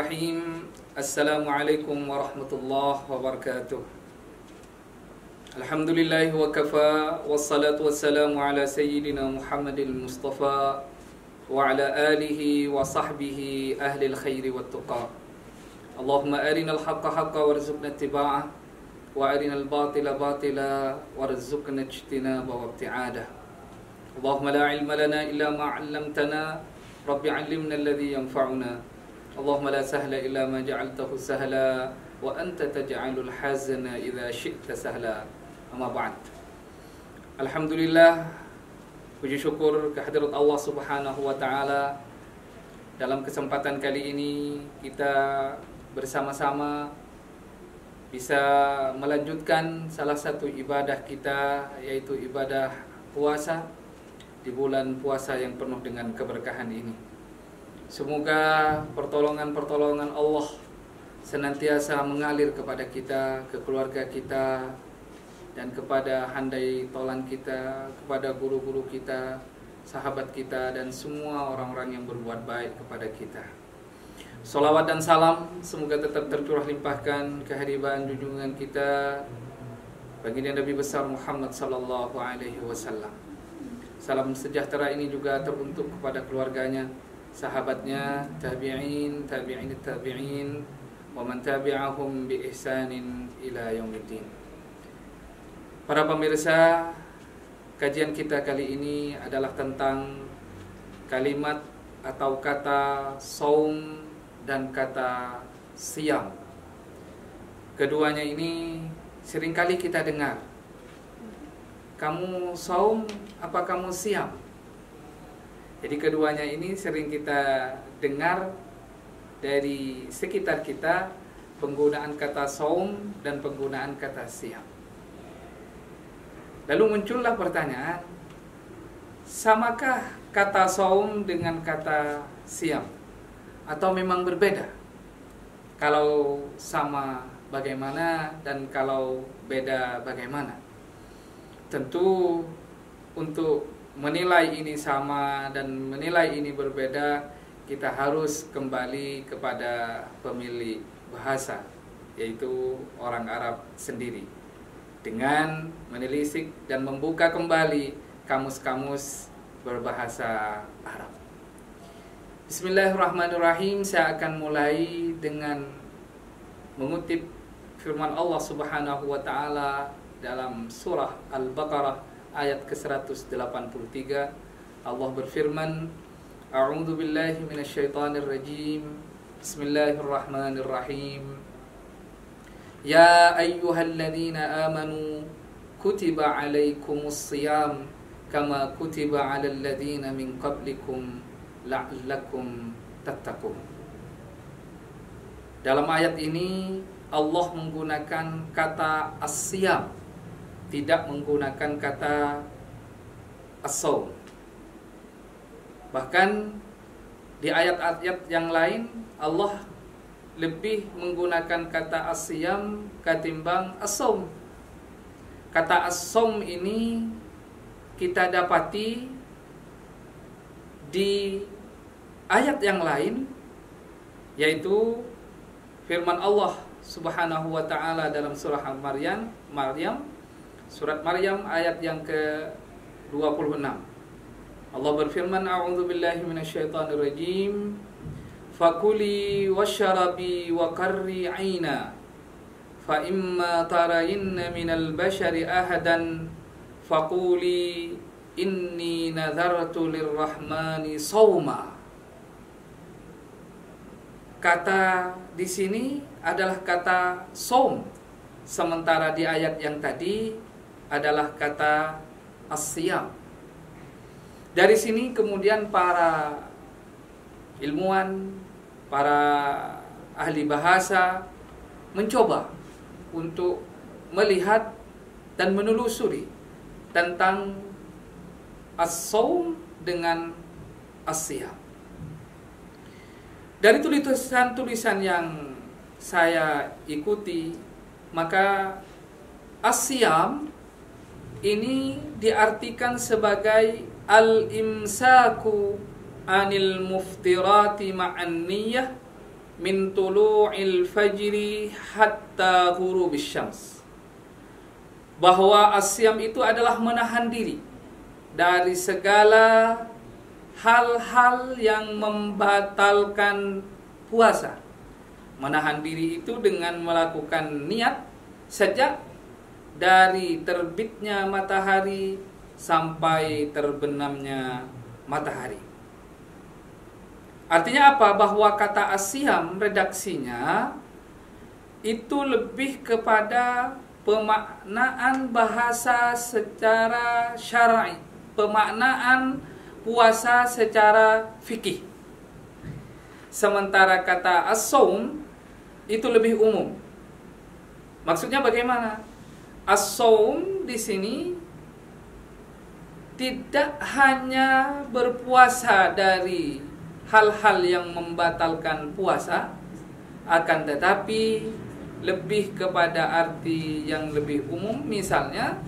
Bismillahirrahmanirrahim. Assalamualaikum warahmatullahi wabarakatuh. Alhamdulillahi wa kafa, wassalatu wassalamu ala sayyidina Muhammadil Mustafa wa ala alihi wa sahbihi ahlil khairi wa tuqa. Allahumma arinal haqqa haqqa warzuqna ittiba'ah wa arinal batila batila warzuqna ijtinaba wa ibti'adah. Allahumma la ilma lana illa ma 'allamtana, rabbi 'allimna alladhi yanfa'una. Allahumma la sahla illa ma ja'altahu sahla wa anta taj'alul hazana idza syi'ta sahla. Amma ba'd. Alhamdulillah, puji syukur kehadirat Allah Subhanahu wa taala. Dalam kesempatan kali ini kita bersama-sama bisa melanjutkan salah satu ibadah kita, yaitu ibadah puasa di bulan puasa yang penuh dengan keberkahan ini. Semoga pertolongan-pertolongan Allah senantiasa mengalir kepada kita, ke keluarga kita, dan kepada handai tolan kita, kepada guru-guru kita, sahabat kita, dan semua orang-orang yang berbuat baik kepada kita. Salawat dan salam semoga tetap tercurah limpahkan kehadiran junjungan kita baginda Nabi besar Muhammad sallallahu alaihi wasallam. Salam sejahtera ini juga teruntuk kepada keluarganya, sahabatnya, tabi'in, tabi'in, tabi'in, wa man tabi'ahum bi ihsanin ila yaumiddin. Para pemirsa, kajian kita kali ini adalah tentang kalimat atau kata saum dan kata siyam. Keduanya ini seringkali kita dengar. Kamu saum apa kamu siyam? Jadi keduanya ini sering kita dengar dari sekitar kita, penggunaan kata saum dan penggunaan kata siyam. Lalu muncullah pertanyaan, samakah kata saum dengan kata siyam? Atau memang berbeda? Kalau sama bagaimana dan kalau beda bagaimana? Tentu untuk menilai ini sama dan menilai ini berbeda, kita harus kembali kepada pemilik bahasa, yaitu orang Arab sendiri, dengan menelisik dan membuka kembali kamus-kamus berbahasa Arab. Bismillahirrahmanirrahim. Saya akan mulai dengan mengutip firman Allah Subhanahu wa taala dalam surah Al-Baqarah ayat ke-183. Allah berfirman, A'udzu billahi minasyaitonir rajim. Bismillahirrahmanirrahim. Ya ayyuhalladzina amanu kutiba 'alaikumus shiyam kama kutiba 'alal ladzina min qablikum la'allakum tattaqun. Dalam ayat ini Allah menggunakan kata as-siyam, tidak menggunakan kata as-saum. Bahkan di ayat-ayat yang lain Allah lebih menggunakan kata as-siyam ketimbang as-saum. Kata as-saum ini kita dapati di ayat yang lain, yaitu firman Allah Subhanahu wa taala dalam surah Maryam, surat Maryam ayat yang ke-26. Allah berfirman, A'udzu billahi minasyaitonir rajim. Fakuli wasyarabi wa qarri 'aina. Fa imma tarayinna minal bashari ahadan faquli inni nadartu lirrahmani shauma. Kata di sini adalah kata saum, sementara di ayat yang tadi adalah kata as-siyam. Dari sini kemudian para ilmuwan, para ahli bahasa mencoba untuk melihat dan menelusuri tentang as-saum dengan as-siyam. Dari tulisan-tulisan yang saya ikuti, maka as-siyam ini diartikan sebagai al-imsaku anil muftirati ma'an niyah min tulu'il fajri hatta ghurubis syams. Bahwa asyam itu adalah menahan diri dari segala hal-hal yang membatalkan puasa. Menahan diri itu dengan melakukan niat sejak dari terbitnya matahari sampai terbenamnya matahari. Artinya apa? Bahwa kata asyam redaksinya itu lebih kepada pemaknaan bahasa secara syar'i, pemaknaan puasa secara fikih. Sementara kata as-shaum itu lebih umum. Maksudnya bagaimana? As-shaum di sini tidak hanya berpuasa dari hal-hal yang membatalkan puasa, akan tetapi lebih kepada arti yang lebih umum. Misalnya,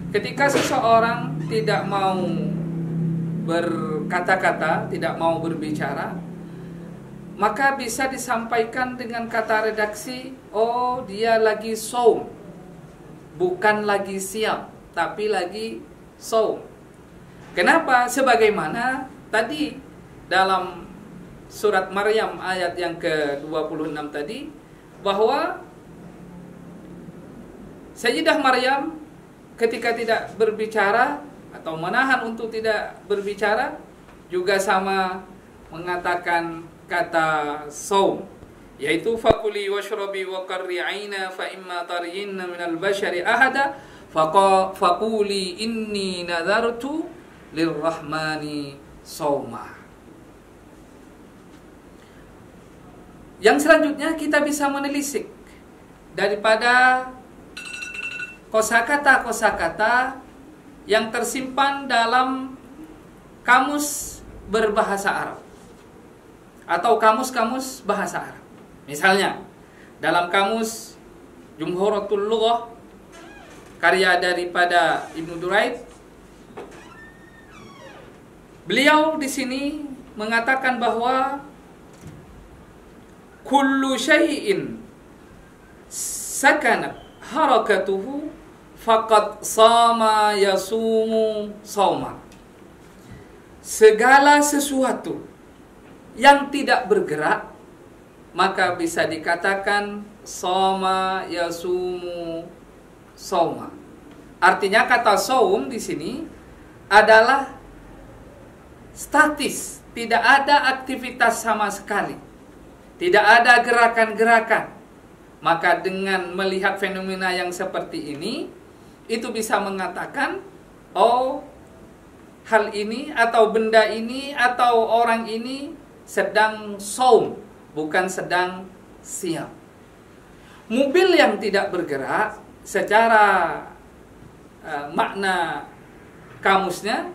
ketika seseorang tidak mau berkata-kata, tidak mau berbicara, maka bisa disampaikan dengan kata redaksi, oh dia lagi shaum, bukan lagi siam, tapi lagi shaum. Kenapa? Sebagaimana tadi dalam surat Maryam ayat yang ke-26 tadi, bahwa Sayyidah Maryam ketika tidak berbicara atau menahan untuk tidak berbicara juga sama mengatakan kata shaum, yaitu fakuli washrabi wa qarri 'aina fa imma tariyinna minal bashari ahada faquli inni nadartu lirrahmani shauma. Yang selanjutnya kita bisa menelisik daripada kosakata-kosakata yang tersimpan dalam kamus berbahasa Arab atau kamus-kamus bahasa Arab. Misalnya, dalam kamus Jumhuratul Lughah karya daripada Ibnu Duraid, beliau di sini mengatakan bahwa kullu syai'in sakanat harakatuhu faqad sama yasumu sauma. Segala sesuatu yang tidak bergerak maka bisa dikatakan sama yasumu sauma. Artinya kata saum di sini adalah statis, tidak ada aktivitas sama sekali, tidak ada gerakan-gerakan. Maka dengan melihat fenomena yang seperti ini, itu bisa mengatakan, oh, hal ini atau benda ini atau orang ini sedang shaum, bukan sedang siam. Mobil yang tidak bergerak secara makna kamusnya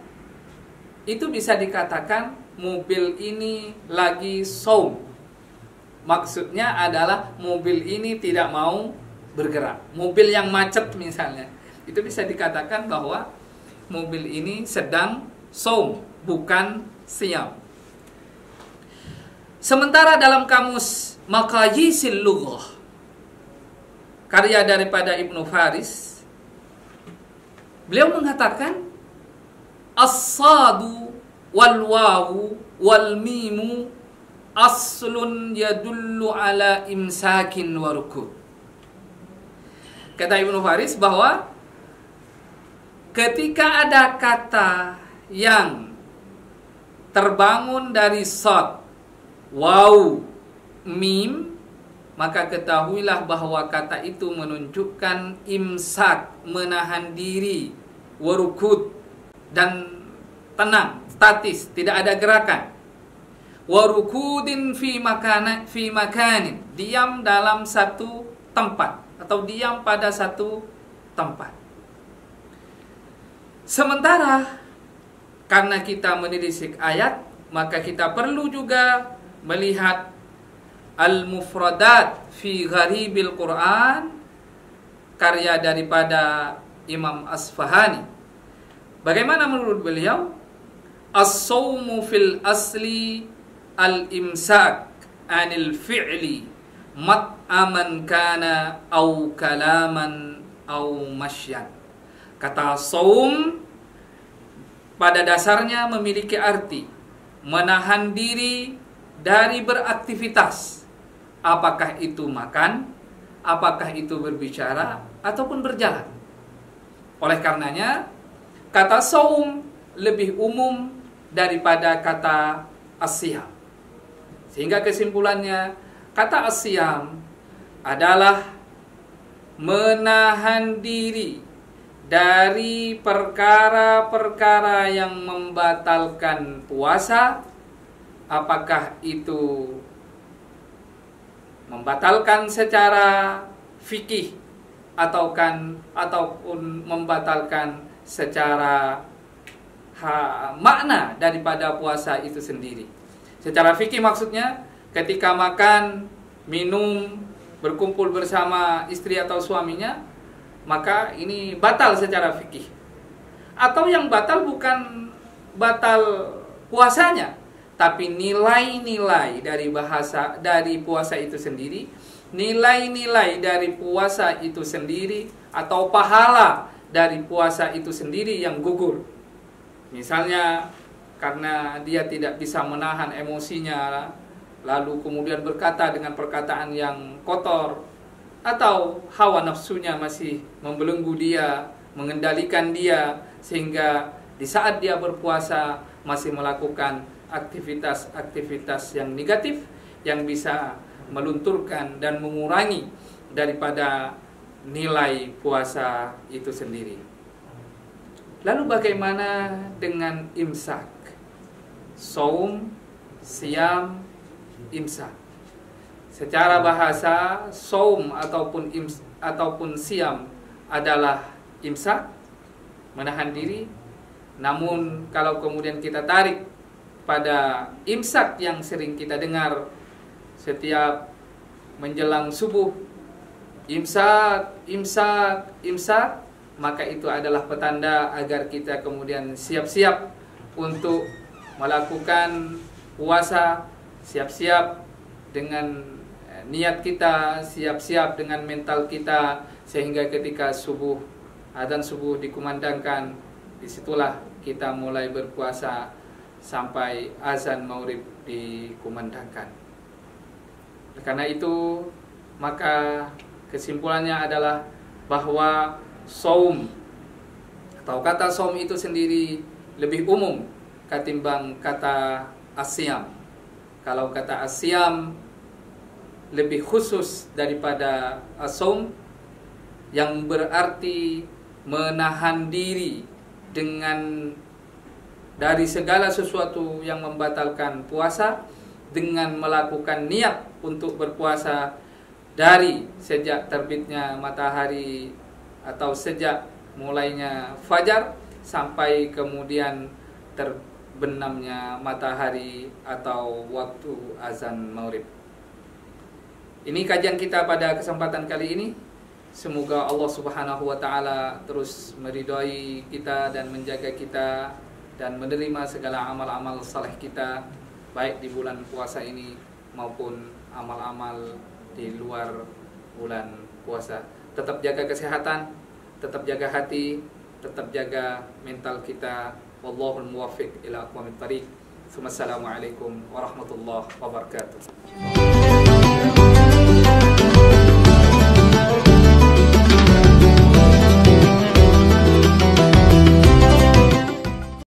itu bisa dikatakan mobil ini lagi shaum. Maksudnya adalah mobil ini tidak mau bergerak. Mobil yang macet misalnya, itu bisa dikatakan bahwa mobil ini sedang shaum, bukan siam. Sementara dalam kamus Maqayisil Lughah karya daripada Ibnu Faris, beliau mengatakan as-sadu wal wawu wal mimu aslun yadullu ala imsakin wa rukud. Kata Ibnu Faris bahwa ketika ada kata yang terbangun dari sad, waw, mim, maka ketahuilah bahwa kata itu menunjukkan imsak, menahan diri, warukud, dan tenang, statis, tidak ada gerakan. Warukudin fi makanin, diam dalam satu tempat atau diam pada satu tempat. Sementara karena kita menelisik ayat, maka kita perlu juga melihat Al-Mufradat fi Gharibil Quran karya daripada Imam Asfahani. Bagaimana menurut beliau? As-sawmu fil asli al-imsak anil fi'li mat'aman kana au kalaman au masyan. Kata saum pada dasarnya memiliki arti menahan diri dari beraktivitas, apakah itu makan, apakah itu berbicara ataupun berjalan. Oleh karenanya kata saum lebih umum daripada kata as-siyam. Sehingga kesimpulannya kata as-siyam adalah menahan diri dari perkara-perkara yang membatalkan puasa, apakah itu membatalkan secara fikih ataupun membatalkan secara makna daripada puasa itu sendiri. Secara fikih maksudnya ketika makan, minum, berkumpul bersama istri atau suaminya, maka ini batal secara fikih. Atau yang batal bukan batal puasanya, tapi nilai-nilai dari puasa itu sendiri, nilai-nilai dari puasa itu sendiri, atau pahala dari puasa itu sendiri yang gugur. Misalnya karena dia tidak bisa menahan emosinya, lalu kemudian berkata dengan perkataan yang kotor, atau hawa nafsunya masih membelenggu dia, mengendalikan dia, sehingga di saat dia berpuasa masih melakukan aktivitas-aktivitas yang negatif yang bisa melunturkan dan mengurangi daripada nilai puasa itu sendiri. Lalu bagaimana dengan imsak? Saum, siyam, imsak. Secara bahasa, saum ataupun siyam adalah imsak, menahan diri. Namun kalau kemudian kita tarik pada imsak yang sering kita dengar setiap menjelang subuh, imsak, maka itu adalah petanda agar kita kemudian siap-siap untuk melakukan puasa, siap-siap dengan niat kita, siap-siap dengan mental kita, sehingga ketika adzan subuh dikumandangkan, disitulah kita mulai berpuasa sampai azan maghrib dikumandangkan. Karena itu, maka kesimpulannya adalah bahwa saum atau kata saum itu sendiri lebih umum ketimbang kata as-siyam. Kalau kata as-siyam lebih khusus daripada as-saum, yang berarti menahan diri dari segala sesuatu yang membatalkan puasa dengan melakukan niat untuk berpuasa dari sejak terbitnya matahari atau sejak mulainya fajar sampai kemudian terbenamnya matahari atau waktu azan maghrib. Ini kajian kita pada kesempatan kali ini. Semoga Allah Subhanahu wa taala terus meridhai kita dan menjaga kita dan menerima segala amal-amal saleh kita, baik di bulan puasa ini maupun amal-amal di luar bulan puasa. Tetap jaga kesehatan, tetap jaga hati, tetap jaga mental kita. Wallahul muwaffiq ila aqwamit thariq. Wassalamualaikum warahmatullahi wabarakatuh.